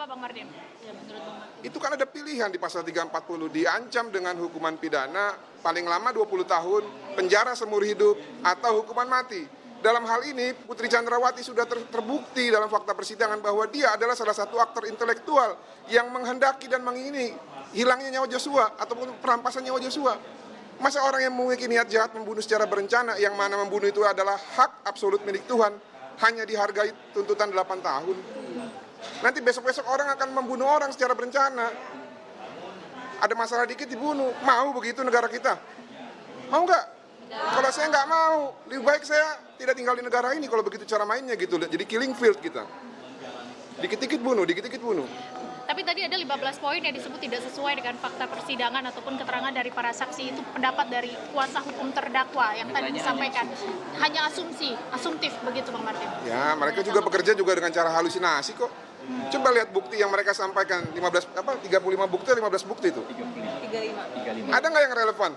Kenapa Bang Martin? Ya, menurut Bang Martin. Itu kan ada pilihan di pasal 340, diancam dengan hukuman pidana paling lama 20 tahun, penjara seumur hidup, atau hukuman mati. Dalam hal ini, Putri Chandrawati sudah terbukti dalam fakta persidangan bahwa dia adalah salah satu aktor intelektual yang menghendaki dan mengingini hilangnya nyawa Joshua ataupun perampasan nyawa Joshua. Masa orang yang memiliki niat jahat membunuh secara berencana, yang mana membunuh itu adalah hak absolut milik Tuhan, hanya dihargai tuntutan 8 tahun. Nanti besok-besok orang akan membunuh orang secara berencana. Ada masalah dikit dibunuh. Mau begitu negara kita? Mau nggak? Kalau saya nggak mau, lebih baik saya tidak tinggal di negara ini kalau begitu cara mainnya gitu. Jadi killing field kita. Dikit-dikit bunuh, dikit-dikit bunuh. Tapi tadi ada 15 poin yang disebut tidak sesuai dengan fakta persidangan ataupun keterangan dari para saksi. Itu pendapat dari kuasa hukum terdakwa yang tadi disampaikan. Hanya asumtif begitu Bang Martin. Ya, mereka juga bekerja juga dengan cara halusinasi kok. Coba lihat bukti yang mereka sampaikan, 35 bukti, 15 bukti itu. 35. Ada nggak yang relevan?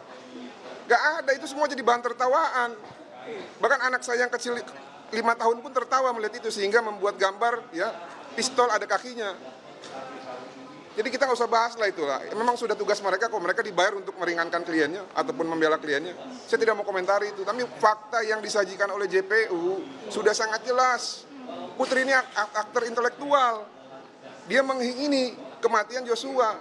Nggak ada, itu semua jadi bahan tertawaan. Bahkan anak saya yang kecil 5 tahun pun tertawa melihat itu, sehingga membuat gambar ya pistol ada kakinya. Jadi kita nggak usah bahas lah itulah. Memang sudah tugas mereka kok, mereka dibayar untuk meringankan kliennya ataupun membela kliennya. Saya tidak mau komentari itu, tapi fakta yang disajikan oleh JPU sudah sangat jelas. Putri ini aktor intelektual. Dia mengingini kematian Joshua.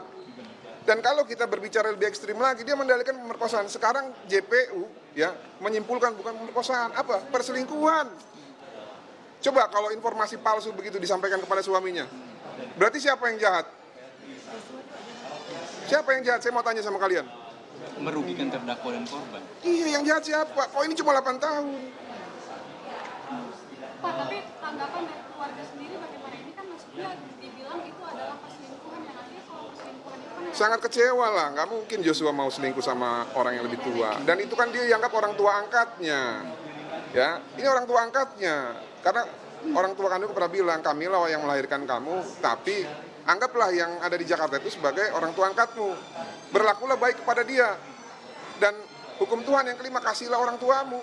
Dan kalau kita berbicara lebih ekstrim lagi, dia mendalilkan pemerkosaan. Sekarang JPU ya menyimpulkan bukan pemerkosaan, apa? Perselingkuhan. Coba kalau informasi palsu begitu disampaikan kepada suaminya, berarti siapa yang jahat? Siapa yang jahat? Saya mau tanya sama kalian. Merugikan terdakwa dan korban. Iya, yang jahat siapa? Kok ini cuma 8 tahun? Pak, tapi tanggapan dari keluarga sendiri bagaimana? Ini kan maksudnya dibilang itu adalah perselingkuhan, yang artinya kalau perselingkuhan itu kan... Sangat kecewa lah, nggak mungkin Joshua mau selingkuh sama orang yang lebih tua. Dan itu kan dia dianggap orang tua angkatnya. Ya, ini orang tua angkatnya. Karena orang tua kandung pernah bilang, kamilah yang melahirkan kamu, tapi anggaplah yang ada di Jakarta itu sebagai orang tua angkatmu. Berlakulah baik kepada dia. Dan hukum Tuhan yang kelima, kasihlah orang tuamu.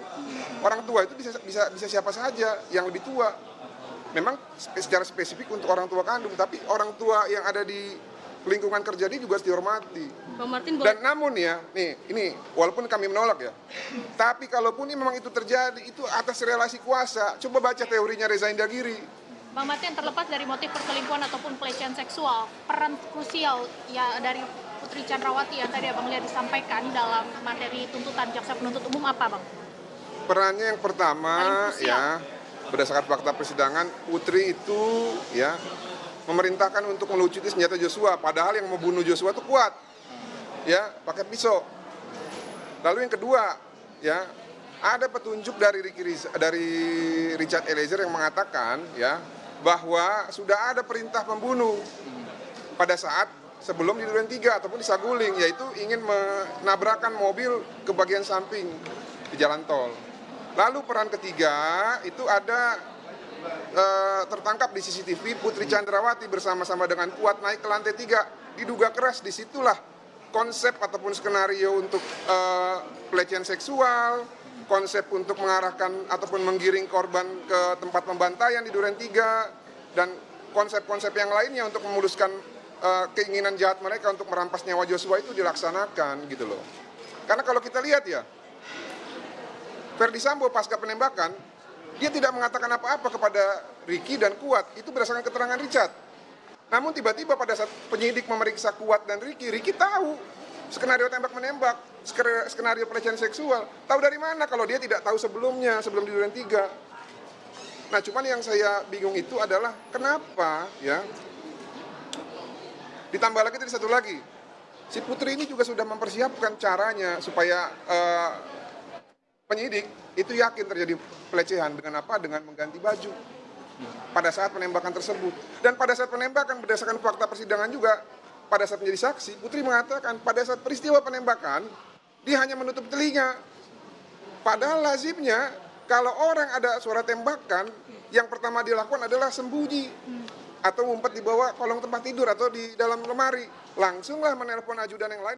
Orang tua itu bisa siapa saja yang lebih tua. Memang secara spesifik untuk orang tua kandung, tapi orang tua yang ada di lingkungan kerja dia juga harus dihormati. Bang Martin, Dan namun ya, nih ini walaupun kami menolak ya, tapi kalaupun ini memang itu terjadi, itu atas relasi kuasa. Coba baca teorinya Reza Indragiri. Bang Martin, terlepas dari motif perselingkuhan ataupun pelecehan seksual, peran krusial ya dari Putri Chandrawati yang tadi Abang lihat disampaikan dalam materi tuntutan jaksa penuntut umum apa, Bang? Perannya yang pertama ya, berdasarkan fakta persidangan, Putri itu ya memerintahkan untuk melucuti senjata Joshua, padahal yang membunuh Joshua itu kuat, ya pakai pisau. Lalu yang kedua, ya ada petunjuk dari Richard Eliezer yang mengatakan ya bahwa sudah ada perintah membunuh pada saat sebelum di Duren 3 ataupun di Saguling, yaitu ingin menabrakkan mobil ke bagian samping di jalan tol. Lalu peran ketiga itu ada tertangkap di CCTV Putri Chandrawati bersama-sama dengan Kuat naik ke lantai 3, diduga keras. Disitulah konsep ataupun skenario untuk pelecehan seksual, konsep untuk mengarahkan ataupun menggiring korban ke tempat pembantaian di Duren 3, dan konsep-konsep yang lainnya untuk memuluskan keinginan jahat mereka untuk merampas nyawa Joshua itu dilaksanakan gitu loh. Karena kalau kita lihat ya, Ferdy Sambo pasca penembakan, dia tidak mengatakan apa-apa kepada Ricky dan Kuat, itu berdasarkan keterangan Richard. Namun tiba-tiba pada saat penyidik memeriksa Kuat dan Ricky tahu skenario tembak-menembak, skenario pelecehan seksual. Tahu dari mana kalau dia tidak tahu sebelumnya, sebelum di Duren 3. Nah, cuman yang saya bingung itu adalah kenapa ya, ditambah lagi tadi satu lagi, si Putri ini juga sudah mempersiapkan caranya supaya penyidik itu yakin terjadi pelecehan dengan apa? Dengan mengganti baju pada saat penembakan tersebut. Dan pada saat penembakan berdasarkan fakta persidangan juga, pada saat menjadi saksi, Putri mengatakan pada saat peristiwa penembakan dia hanya menutup telinga. Padahal lazimnya kalau orang ada suara tembakan, yang pertama dilakukan adalah sembunyi atau ngumpet di bawah kolong tempat tidur atau di dalam lemari. Langsunglah menelpon ajudan yang lain.